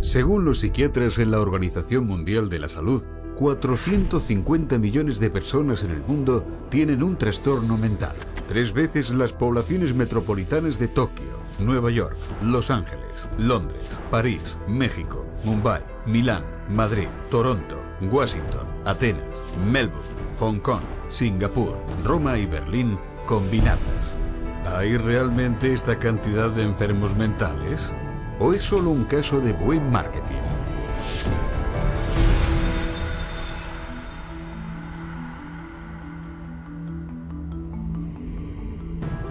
Según los psiquiatras en la Organización Mundial de la Salud, 450 millones de personas en el mundo tienen un trastorno mental. 3 veces las poblaciones metropolitanas de Tokio, Nueva York, Los Ángeles, Londres, París, México, Mumbai, Milán, Madrid, Toronto, Washington, Atenas, Melbourne, Hong Kong, Singapur, Roma y Berlín combinadas. ¿Hay realmente esta cantidad de enfermos mentales? ¿O es solo un caso de buen marketing?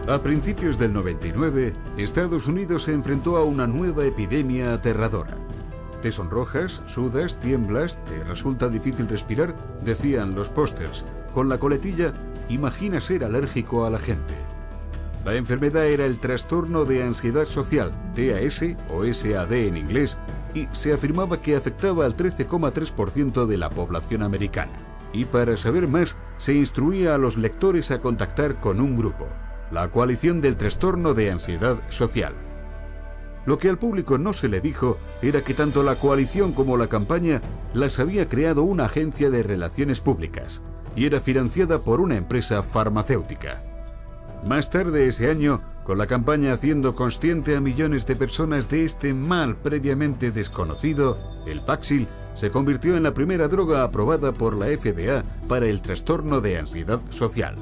A principios del 99, Estados Unidos se enfrentó a una nueva epidemia aterradora. Te sonrojas, sudas, tiemblas, te resulta difícil respirar, decían los pósters. Con la coletilla, imagina ser alérgico a la gente. La enfermedad era el trastorno de ansiedad social, TAS o SAD en inglés, y se afirmaba que afectaba al 13,3% de la población americana. Y para saber más, se instruía a los lectores a contactar con un grupo, la Coalición del Trastorno de Ansiedad Social. Lo que al público no se le dijo era que tanto la coalición como la campaña las había creado una agencia de relaciones públicas y era financiada por una empresa farmacéutica. Más tarde ese año, con la campaña haciendo consciente a millones de personas de este mal previamente desconocido, el Paxil se convirtió en la primera droga aprobada por la FDA para el trastorno de ansiedad social.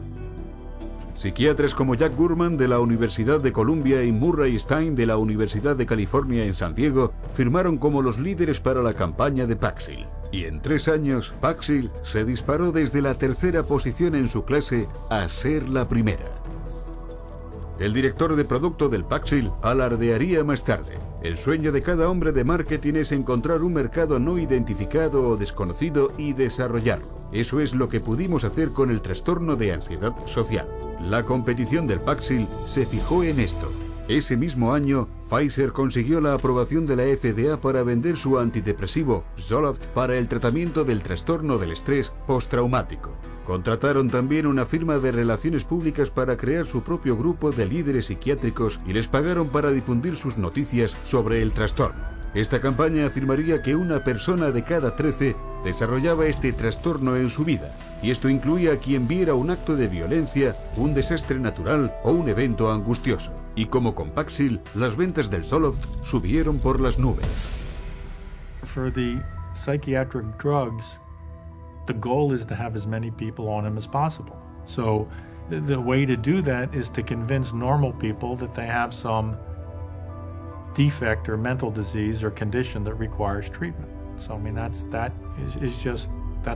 Psiquiatras como Jack Gurman de la Universidad de Columbia y Murray Stein de la Universidad de California en San Diego firmaron como los líderes para la campaña de Paxil. Y en 3 años, Paxil se disparó desde la 3ª posición en su clase a ser la primera. El director de producto del Paxil alardearía más tarde: el sueño de cada hombre de marketing es encontrar un mercado no identificado o desconocido y desarrollarlo. Eso es lo que pudimos hacer con el trastorno de ansiedad social. La competición del Paxil se fijó en esto. Ese mismo año, Pfizer consiguió la aprobación de la FDA para vender su antidepresivo, Zoloft, para el tratamiento del trastorno del estrés postraumático. Contrataron también una firma de relaciones públicas para crear su propio grupo de líderes psiquiátricos y les pagaron para difundir sus noticias sobre el trastorno. Esta campaña afirmaría que una persona de cada 13 desarrollaba este trastorno en su vida, y esto incluía a quien viera un acto de violencia, un desastre natural o un evento angustioso. Y como con Paxil, las ventas del Zoloft subieron por las nubes. For the psychiatric drugs, the goal is to have as many people on them as possible. So the way to do that is to convince normal people that they have some defect or mental disease or condition that requires treatment. So I mean that's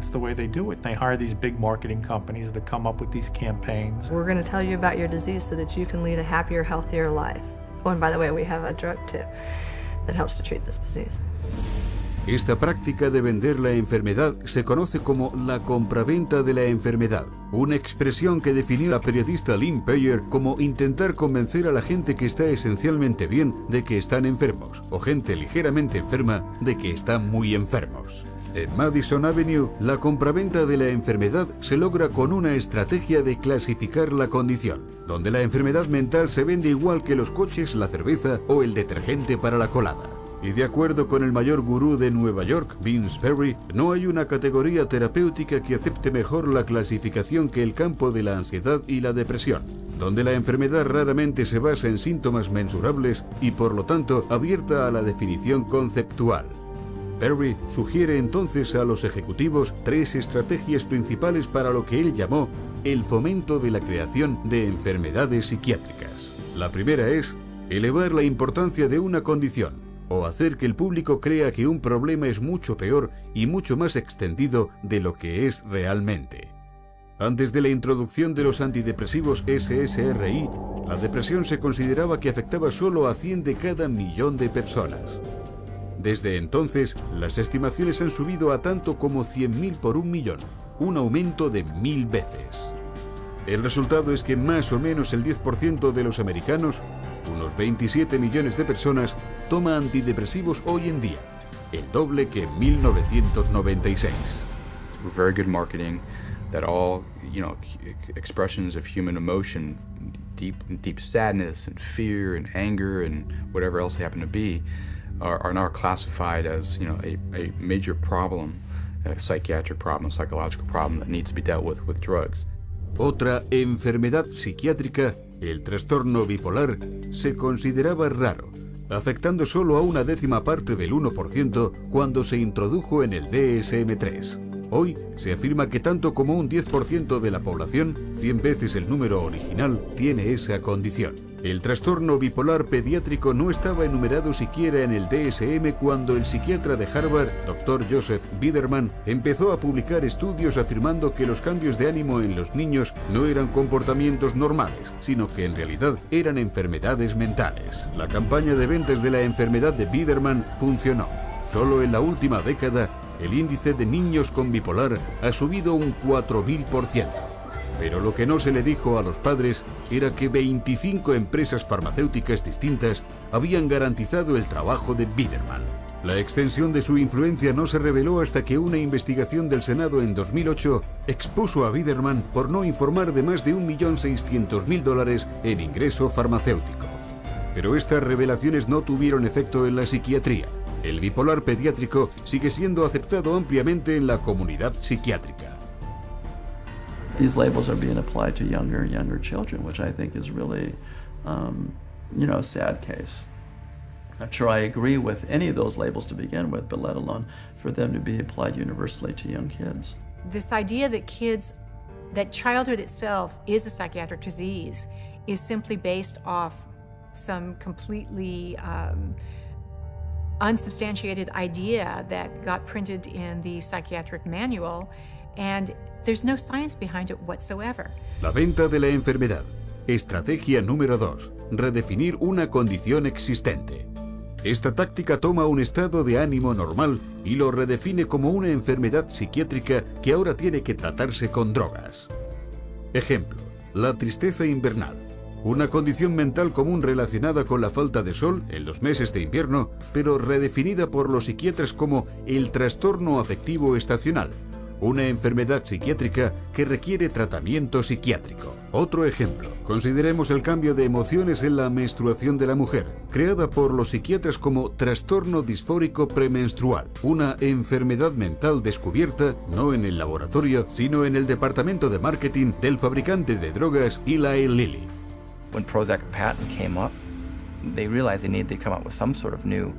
the way they do it. They hire these big marketing companies that come up with these campaigns. We're going to tell you about your disease so that you can lead a happier, healthier life. Oh, and by the way, we have a drug too that helps to treat this disease. Esta práctica de vender la enfermedad se conoce como la compraventa de la enfermedad, una expresión que definió la periodista Lynn Payer como intentar convencer a la gente que está esencialmente bien de que están enfermos, o gente ligeramente enferma de que están muy enfermos. En Madison Avenue, la compraventa de la enfermedad se logra con una estrategia de clasificar la condición, donde la enfermedad mental se vende igual que los coches, la cerveza o el detergente para la colada. Y de acuerdo con el mayor gurú de Nueva York, Vince Perry, no hay una categoría terapéutica que acepte mejor la clasificación que el campo de la ansiedad y la depresión, donde la enfermedad raramente se basa en síntomas mensurables y por lo tanto abierta a la definición conceptual. Perry sugiere entonces a los ejecutivos 3 estrategias principales para lo que él llamó el fomento de la creación de enfermedades psiquiátricas. La primera es elevar la importancia de una condición, o hacer que el público crea que un problema es mucho peor y mucho más extendido de lo que es realmente. Antes de la introducción de los antidepresivos SSRI, la depresión se consideraba que afectaba solo a 100 de cada millón de personas. Desde entonces, las estimaciones han subido a tanto como 100.000 por 1 millón, un aumento de 1000 veces. El resultado es que más o menos el 10% de los americanos, unos 27 millones de personas, toma antidepresivos hoy en día, el doble que en 1996. Very good marketing that all, expressions of human emotion, deep sadness and fear and anger and whatever else they happen to be, are now classified as, a major problem, a psychiatric problem, a psychological problem that needs to be dealt with drugs. Otra enfermedad psiquiátrica, el trastorno bipolar, se consideraba raro, afectando solo a una décima parte del 1% cuando se introdujo en el DSM-3. Hoy se afirma que tanto como un 10% de la población, 100 veces el número original, tiene esa condición. El trastorno bipolar pediátrico no estaba enumerado siquiera en el DSM cuando el psiquiatra de Harvard, Dr. Joseph Biederman, empezó a publicar estudios afirmando que los cambios de ánimo en los niños no eran comportamientos normales, sino que en realidad eran enfermedades mentales. La campaña de ventas de la enfermedad de Biederman funcionó. Solo en la última década, el índice de niños con bipolar ha subido un 4000%. Pero lo que no se le dijo a los padres era que 25 empresas farmacéuticas distintas habían garantizado el trabajo de Biederman. La extensión de su influencia no se reveló hasta que una investigación del Senado en 2008 expuso a Biederman por no informar de más de $1.600.000 en ingreso farmacéutico. Pero estas revelaciones no tuvieron efecto en la psiquiatría. El bipolar pediátrico sigue siendo aceptado ampliamente en la comunidad psiquiátrica. These labels are being applied to younger and younger children, which I think is really, a sad case. Not sure I agree with any of those labels to begin with, but let alone for them to be applied universally to young kids. This idea that childhood itself is a psychiatric disease is simply based off some completely unsubstantiated idea that got printed in the psychiatric manual, and there's no science behind it whatsoever. La venta de la enfermedad. Estrategia número 2. Redefinir una condición existente. Esta táctica toma un estado de ánimo normal y lo redefine como una enfermedad psiquiátrica que ahora tiene que tratarse con drogas. Ejemplo, la tristeza invernal. Una condición mental común relacionada con la falta de sol en los meses de invierno, pero redefinida por los psiquiatras como el trastorno afectivo estacional, una enfermedad psiquiátrica que requiere tratamiento psiquiátrico. Otro ejemplo, consideremos el cambio de emociones en la menstruación de la mujer, creada por los psiquiatras como trastorno disfórico premenstrual, una enfermedad mental descubierta no en el laboratorio, sino en el departamento de marketing del fabricante de drogas Eli Lilly. When Prozac patent came up, they realized they needed to come up with some sort of new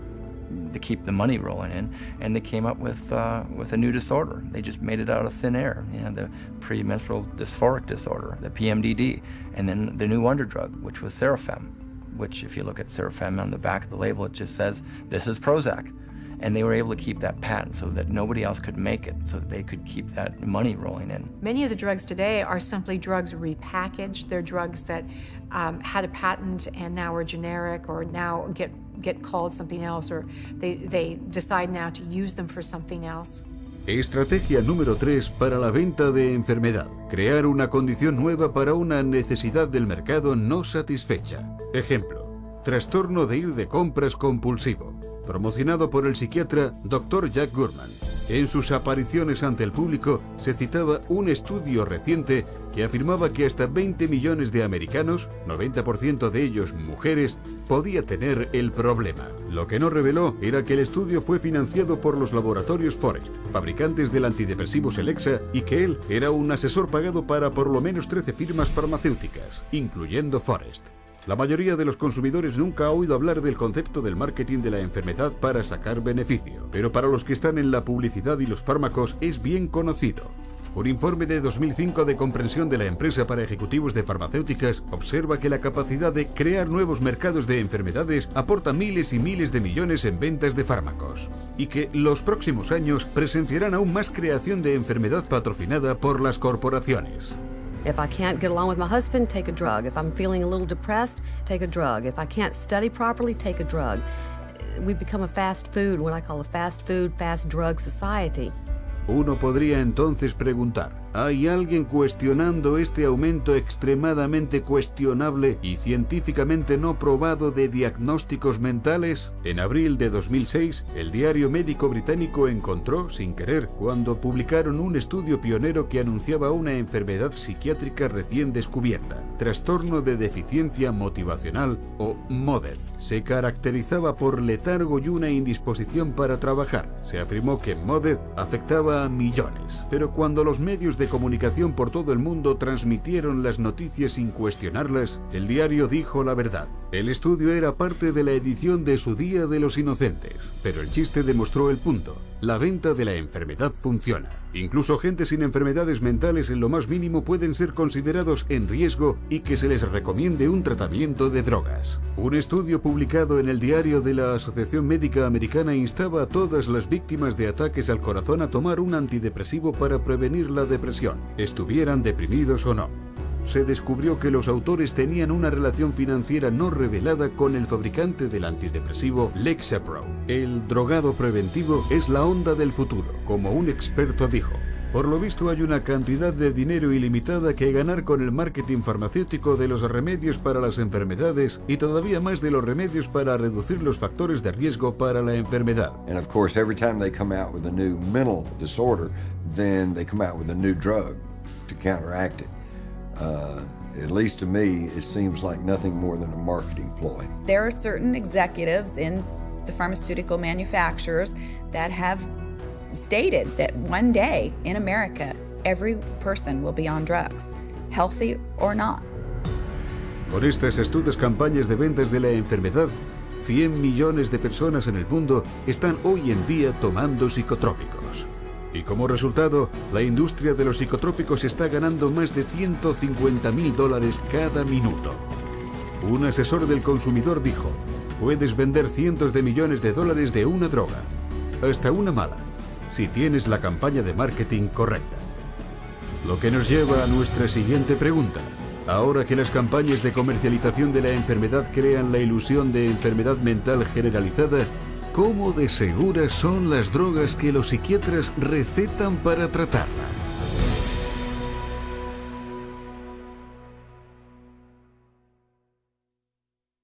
to keep the money rolling in, and they came up with a new disorder. They just made it out of thin air, the premenstrual dysphoric disorder, the PMDD, and then the new wonder drug, which was Serafem, which if you look at Serafem on the back of the label, it just says, this is Prozac. And they were able to keep that patent so that nobody else could make it, so that they could keep that money rolling in. Many of the drugs today are simply drugs repackaged. They're drugs that had a patent and now are generic, or now get called something else, or they decide now to use them for something else. Estrategia número 3 para la venta de enfermedad. Crear una condición nueva para una necesidad del mercado no satisfecha. Ejemplo, trastorno de ir de compras compulsivo, promocionado por el psiquiatra Dr. Jack Gurman. En sus apariciones ante el público se citaba un estudio reciente que afirmaba que hasta 20 millones de americanos, 90% de ellos mujeres, podía tener el problema. Lo que no reveló era que el estudio fue financiado por los laboratorios Forest, fabricantes del antidepresivo Selección, y que él era un asesor pagado para por lo menos 13 firmas farmacéuticas, incluyendo Forest. La mayoría de los consumidores nunca ha oído hablar del concepto del marketing de la enfermedad para sacar beneficio, pero para los que están en la publicidad y los fármacos es bien conocido. Un informe de 2005 de comprensión de la empresa para ejecutivos de farmacéuticas observa que la capacidad de crear nuevos mercados de enfermedades aporta miles y miles de millones en ventas de fármacos, y que los próximos años presenciarán aún más creación de enfermedad patrocinada por las corporaciones. If I can't get along with my husband, take a drug. If I'm feeling a little depressed, take a drug. If I can't study properly, take a drug. We've become a fast food, what I call a fast food, fast drug society. Uno podría entonces preguntar, ¿Hay alguien cuestionando este aumento extremadamente cuestionable y científicamente no probado de diagnósticos mentales? En abril de 2006, el diario médico británico encontró, sin querer, cuando publicaron un estudio pionero que anunciaba una enfermedad psiquiátrica recién descubierta, trastorno de deficiencia motivacional o MODED. Se caracterizaba por letargo y una indisposición para trabajar. Se afirmó que MODED afectaba a millones, pero cuando los medios de comunicación por todo el mundo transmitieron las noticias sin cuestionarlas, el diario dijo la verdad. El estudio era parte de la edición de su Día de los Inocentes, pero el chiste demostró el punto. La venta de la enfermedad funciona. Incluso gente sin enfermedades mentales en lo más mínimo pueden ser considerados en riesgo y que se les recomiende un tratamiento de drogas. Un estudio publicado en el diario de la Asociación Médica Americana instaba a todas las víctimas de ataques al corazón a tomar un antidepresivo para prevenir la depresión, estuvieran deprimidos o no. Se descubrió que los autores tenían una relación financiera no revelada con el fabricante del antidepresivo Lexapro. El drogado preventivo es la onda del futuro, como un experto dijo. Por lo visto hay una cantidad de dinero ilimitada que ganar con el marketing farmacéutico de los remedios para las enfermedades y todavía más de los remedios para reducir los factores de riesgo para la enfermedad. And of course, every time they come out with a new mental disorder, then they come out with a new drug to counteract it. At least to me, it seems like nothing more than a marketing ploy. There are certain executives in the pharmaceutical manufacturers that have stated that one day in America, every person will be on drugs, healthy or not. Con estas astutas campañas de ventas de la enfermedad, 100 millones de personas en el mundo están hoy en día tomando psicotrópicos. Y como resultado, la industria de los psicotrópicos está ganando más de $150.000 cada minuto. Un asesor del consumidor dijo, puedes vender cientos de millones de dólares de una droga, hasta una mala, si tienes la campaña de marketing correcta. Lo que nos lleva a nuestra siguiente pregunta. Ahora que las campañas de comercialización de la enfermedad crean la ilusión de enfermedad mental generalizada, ¿cómo de seguras son las drogas que los psiquiatras recetan para tratarla?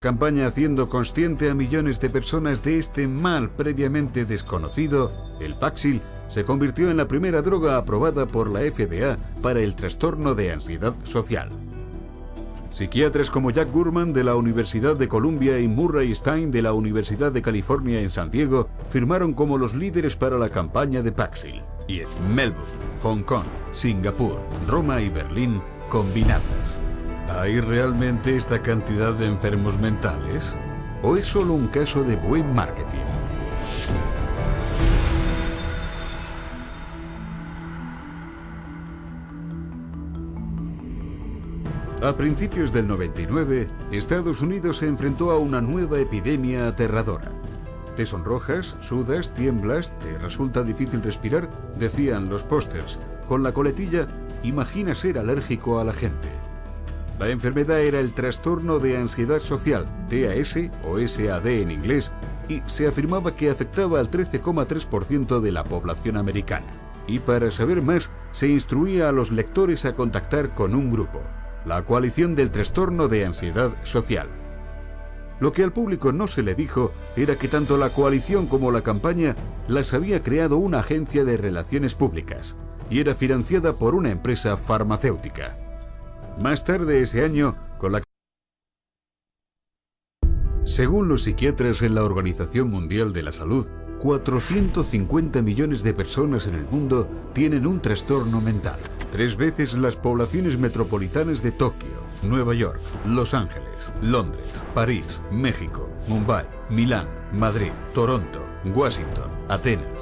Campaña haciendo consciente a millones de personas de este mal previamente desconocido, el Paxil se convirtió en la primera droga aprobada por la FDA para el trastorno de ansiedad social. Psiquiatras como Jack Gurman de la Universidad de Columbia y Murray Stein de la Universidad de California en San Diego firmaron como los líderes para la campaña de Paxil. Y en Melbourne, Hong Kong, Singapur, Roma y Berlín combinadas. ¿Hay realmente esta cantidad de enfermos mentales? ¿O es solo un caso de buen marketing? A principios del 99, Estados Unidos se enfrentó a una nueva epidemia aterradora. Te sonrojas, sudas, tiemblas, te resulta difícil respirar, decían los pósters. Con la coletilla, imagina ser alérgico a la gente. La enfermedad era el trastorno de ansiedad social, TAS o SAD en inglés, y se afirmaba que afectaba al 13,3% de la población americana. Y para saber más, se instruía a los lectores a contactar con un grupo, la coalición del trastorno de ansiedad social. Lo que al público no se le dijo era que tanto la coalición como la campaña las había creado una agencia de relaciones públicas y era financiada por una empresa farmacéutica. Más tarde ese año, según los psiquiatras en la Organización Mundial de la Salud, 450 millones de personas en el mundo tienen un trastorno mental. 3 veces las poblaciones metropolitanas de Tokio, Nueva York, Los Ángeles, Londres, París, México, Mumbai, Milán, Madrid, Toronto, Washington, Atenas.